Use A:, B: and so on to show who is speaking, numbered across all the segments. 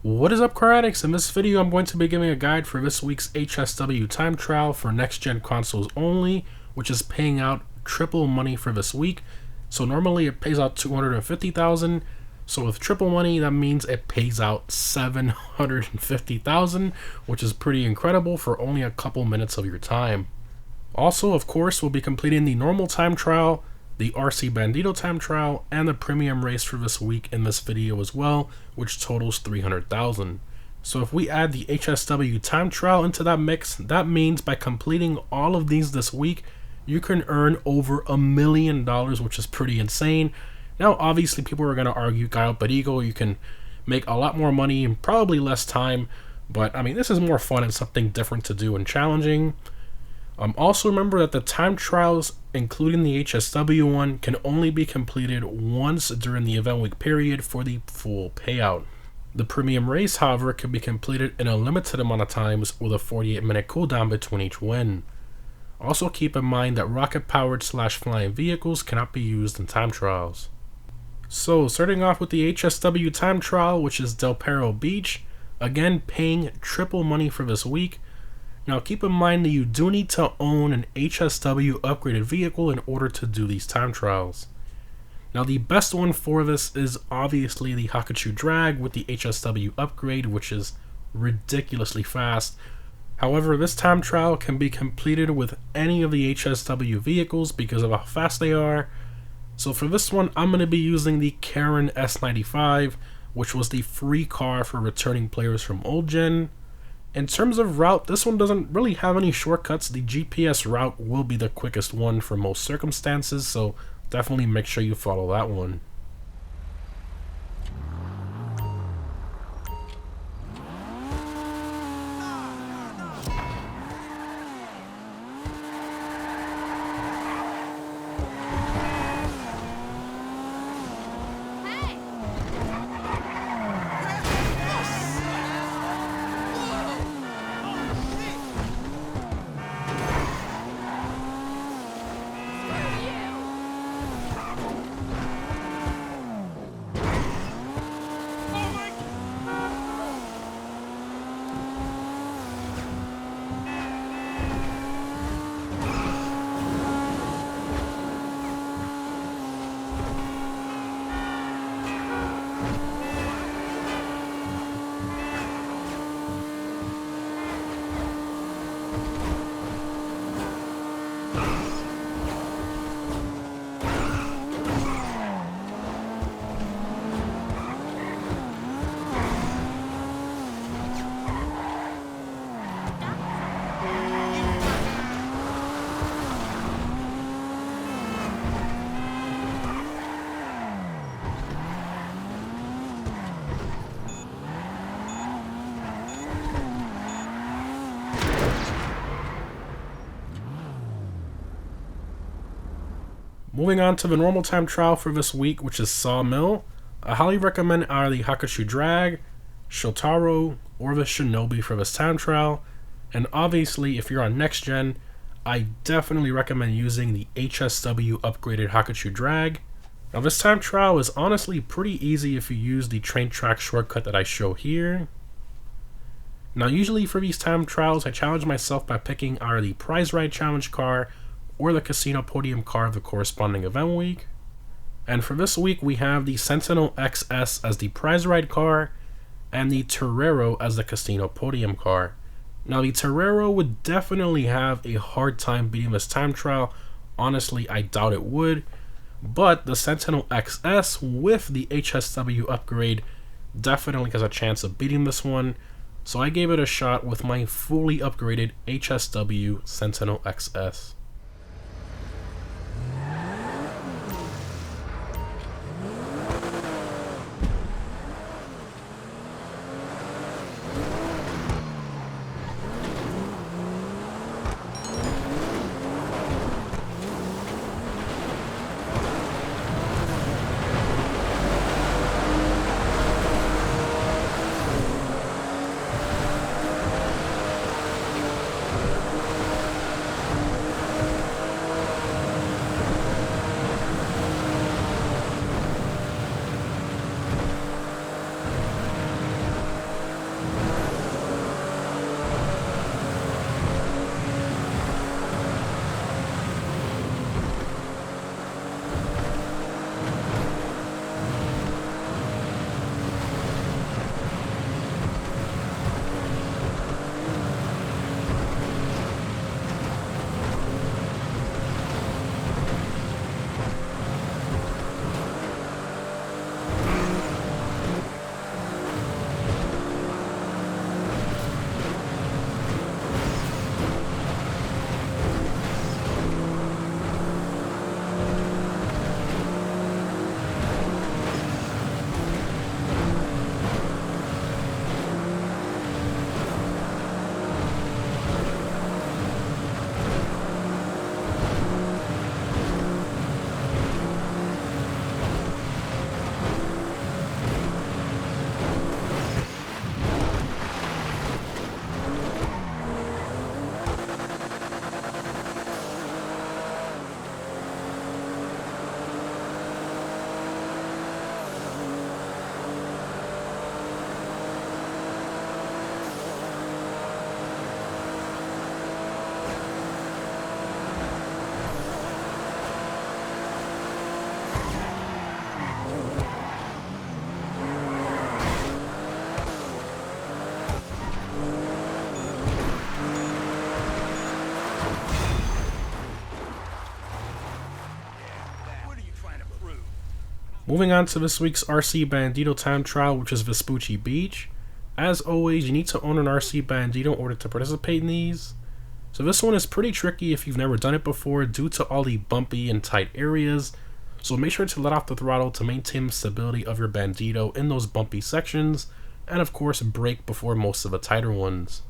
A: What is up, car addicts? In this video I'm going to be giving a guide for this week's Hsw Time Trial for next gen consoles only, which is paying out triple money for this week. So normally it pays out $250,000, so with triple money that means it pays out $750,000, which is pretty incredible for only a couple minutes of your time. Also, of course, we'll be completing the normal time trial, the RC Bandito time trial, and the premium race for this week in this video as well, which totals $300,000. So if we add the Hsw time trial into that mix, that means by completing all of these this week, you can earn over $1 million, which is pretty insane. Now, obviously, people are going to argue, Kyle, but ego, you can make a lot more money in probably less time. But I mean, this is more fun and something different to do and challenging. Also remember that the time trials, including the Hsw one, can only be completed once during the event week period for the full payout. The premium race, however, can be completed in a limited amount of times with a 48-minute cooldown between each win. Also keep in mind that rocket-powered / flying vehicles cannot be used in time trials. So starting off with the Hsw time trial, which is Del Perro Beach, again paying triple money for this week. Now keep in mind that you do need to own an Hsw upgraded vehicle in order to do these time trials. Now the best one for this is obviously the Hsw Drag with the Hsw upgrade, which is ridiculously fast. However, this time trial can be completed with any of the Hsw vehicles because of how fast they are. So for this one, I'm going to be using the Karen S95, which was the free car for returning players from old gen. In terms of route, this one doesn't really have any shortcuts. The GPS route will be the quickest one for most circumstances, so definitely make sure you follow that one. Moving on to the normal time trial for this week, which is Sawmill. I highly recommend either the Hsw Drag, Shotaro, or the Shinobi for this time trial. And obviously, if you're on next gen, I definitely recommend using the Hsw upgraded Hsw Drag. Now this time trial is honestly pretty easy if you use the train track shortcut that I show here. Now usually for these time trials, I challenge myself by picking either the prize ride challenge car or the casino podium car of the corresponding event week. And for this week we have the Sentinel XS as the prize ride car and the Torero as the casino podium car. Now the Torero would definitely have a hard time beating this time trial. Honestly, I doubt it would, but the Sentinel XS with the Hsw upgrade definitely has a chance of beating this one. So I gave it a shot with my fully upgraded Hsw Sentinel XS. Moving on to this week's RC Bandito time trial, which is Vespucci Beach. As always, you need to own an RC Bandito in order to participate in these. So this one is pretty tricky if you've never done it before due to all the bumpy and tight areas. So make sure to let off the throttle to maintain the stability of your Bandito in those bumpy sections, and of course brake before most of the tighter ones.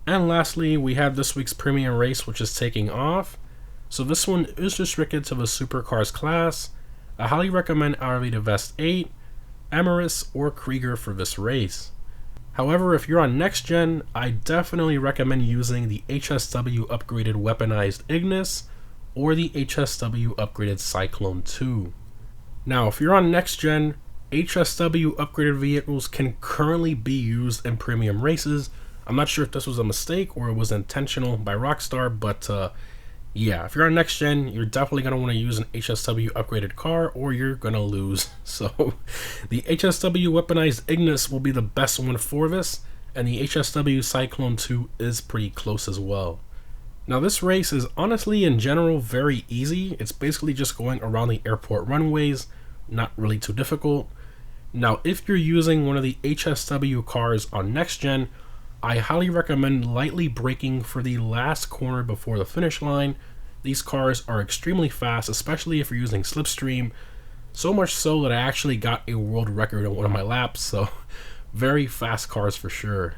A: And lastly, we have this week's premium race, which is taking off. So this one is restricted to the supercars class. I highly recommend RV to Vest 8, Emirates, or Krieger for this race. However, if you're on next gen, I definitely recommend using the HSW upgraded weaponized Ignis or the HSW upgraded Cyclone 2. Now, if you're on next gen, HSW upgraded vehicles can currently be used in premium races. I'm not sure if this was a mistake or it was intentional by Rockstar, but yeah, if you're on next gen, you're definitely going to want to use an HSW upgraded car or you're going to lose. So the HSW weaponized Ignis will be the best one for this, and the HSW Cyclone 2 is pretty close as well. Now this race is honestly in general very easy. It's basically just going around the airport runways, not really too difficult. Now if you're using one of the HSW cars on next gen, I highly recommend lightly braking for the last corner before the finish line. These cars are extremely fast, especially if you're using Slipstream. So much so that I actually got a world record on one of my laps, so very fast cars for sure.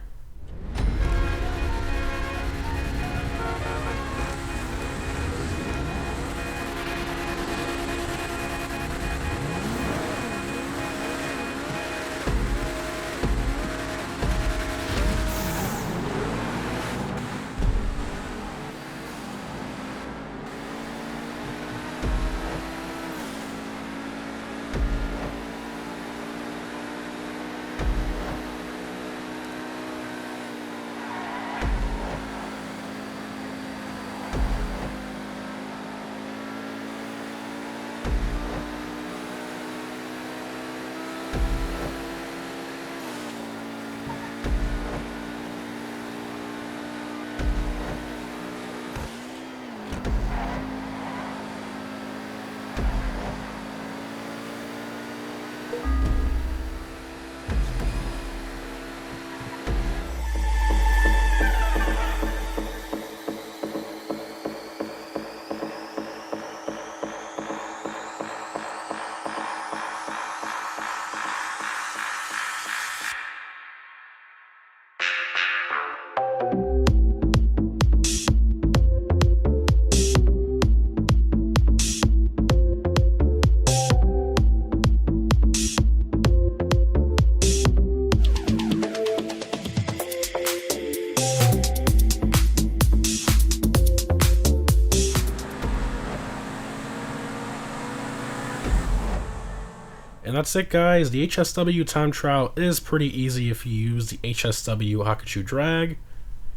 A: And that's it, guys. The Hsw time trial is pretty easy if you use the Hsw Hakuchu drag.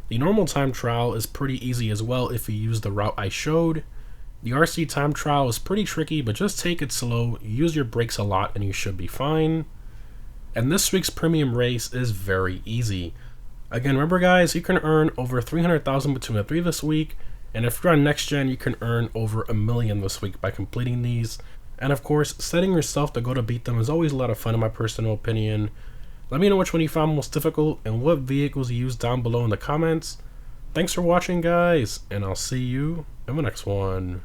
A: The normal time trial is pretty easy as well if you use the route I showed. The RC time trial is pretty tricky, but just take it slow, use your brakes a lot, and you should be fine. And this week's premium race is very easy. Again, remember guys, you can earn over 300,000 between the three this week, and if you're on next gen, you can earn over 1 million this week by completing these. And of course, setting yourself to go to beat them is always a lot of fun in my personal opinion. Let me know which one you found most difficult and what vehicles you used down below in the comments. Thanks for watching guys, and I'll see you in the next one.